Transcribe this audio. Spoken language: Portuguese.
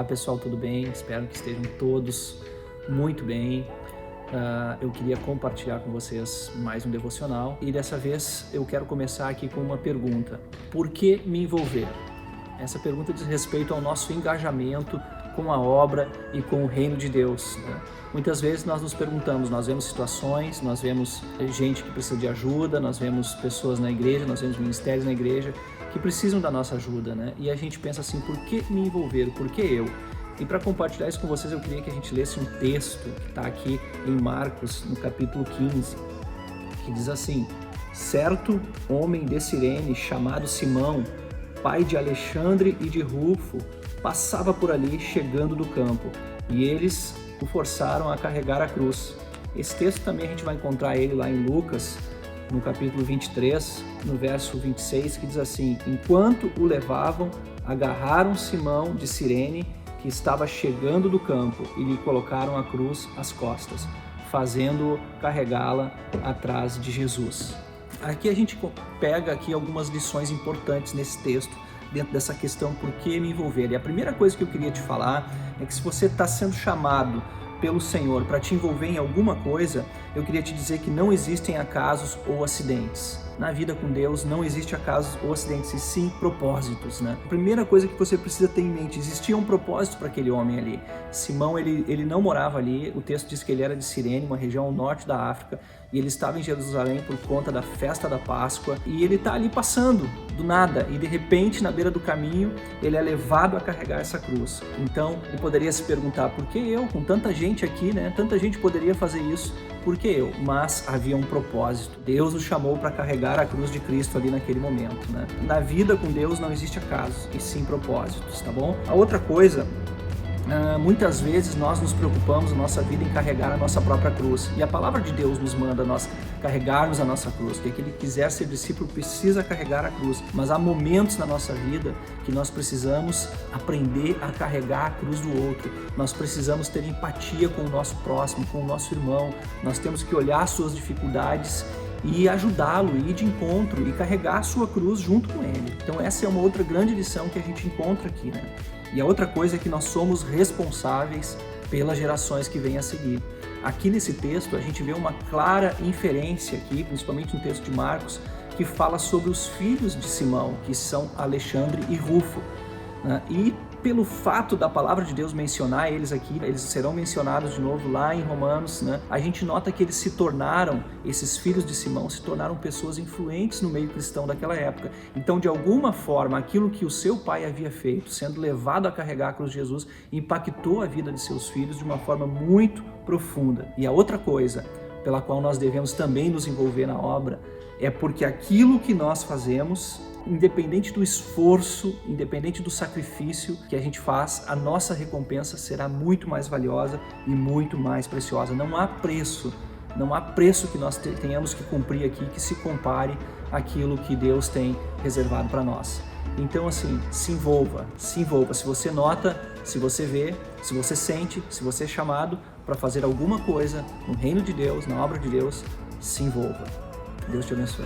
pessoal, tudo bem? Espero que estejam todos muito bem. Eu queria compartilhar com vocês mais um devocional e dessa vez eu quero começar aqui com uma pergunta: por que me envolver? Essa pergunta diz respeito ao nosso engajamento com a obra e com o reino de Deus, né? Muitas vezes nós nos perguntamos, nós vemos situações, nós vemos gente que precisa de ajuda, nós vemos pessoas na igreja, nós vemos ministérios na igreja que precisam da nossa ajuda, né? E a gente pensa assim, por que me envolver? Por que eu? E para compartilhar isso com vocês, eu queria que a gente lesse um texto que está aqui em Marcos, no capítulo 15, que diz assim: certo homem de Cirene, chamado Simão, pai de Alexandre e de Rufo, passava por ali chegando do campo, e eles o forçaram a carregar a cruz. Esse texto também a gente vai encontrar ele lá em Lucas, no capítulo 23, no verso 26, que diz assim: enquanto o levavam, agarraram Simão de Cirene, que estava chegando do campo, e lhe colocaram a cruz às costas, fazendo-o carregá-la atrás de Jesus. Aqui a gente pega aqui algumas lições importantes nesse texto, dentro dessa questão por que me envolver. E a primeira coisa que eu queria te falar é que se você está sendo chamado pelo Senhor para te envolver em alguma coisa, eu queria te dizer que não existem acasos ou acidentes. Na vida com Deus não existe acasos ou acidentes, e sim propósitos, né? A primeira coisa que você precisa ter em mente: existia um propósito para aquele homem ali. Simão, ele não morava ali, o texto diz que ele era de Cirene, uma região ao norte da África, e ele estava em Jerusalém por conta da festa da Páscoa, e ele está ali passando do nada, e de repente, na beira do caminho, ele é levado a carregar essa cruz. Então, ele poderia se perguntar, por que eu? Com tanta gente aqui, né? Tanta gente poderia fazer isso, por que eu? Mas havia um propósito. Deus o chamou para carregar a cruz de Cristo ali naquele momento, né? Na vida com Deus não existe acasos, e sim propósitos, tá bom? A outra coisa, muitas vezes nós nos preocupamos na nossa vida em carregar a nossa própria cruz, e a palavra de Deus nos manda nós carregarmos a nossa cruz, que aquele que quiser ser discípulo precisa carregar a cruz, mas há momentos na nossa vida que nós precisamos aprender a carregar a cruz do outro, nós precisamos ter empatia com o nosso próximo, com o nosso irmão, nós temos que olhar as suas dificuldades e ajudá-lo, ir de encontro e carregar a sua cruz junto com ele. Então essa é uma outra grande lição que a gente encontra aqui, né? E a outra coisa é que nós somos responsáveis pelas gerações que vêm a seguir. Aqui nesse texto a gente vê uma clara inferência aqui, principalmente no texto de Marcos, que fala sobre os filhos de Simão, que são Alexandre e Rufo, né? E pelo fato da palavra de Deus mencionar eles aqui, eles serão mencionados de novo lá em Romanos, né? A gente nota que eles se tornaram, esses filhos de Simão, se tornaram pessoas influentes no meio cristão daquela época. Então, de alguma forma, aquilo que o seu pai havia feito, sendo levado a carregar a cruz de Jesus, impactou a vida de seus filhos de uma forma muito profunda. E a outra coisa pela qual nós devemos também nos envolver na obra é porque aquilo que nós fazemos, independente do esforço, independente do sacrifício que a gente faz, a nossa recompensa será muito mais valiosa e muito mais preciosa. Não há preço que nós tenhamos que cumprir aqui que se compare àquilo que Deus tem reservado para nós. Então, assim, se envolva. Se você nota, se você vê, se você sente, se você é chamado para fazer alguma coisa no reino de Deus, na obra de Deus, se envolva. Deus te abençoe.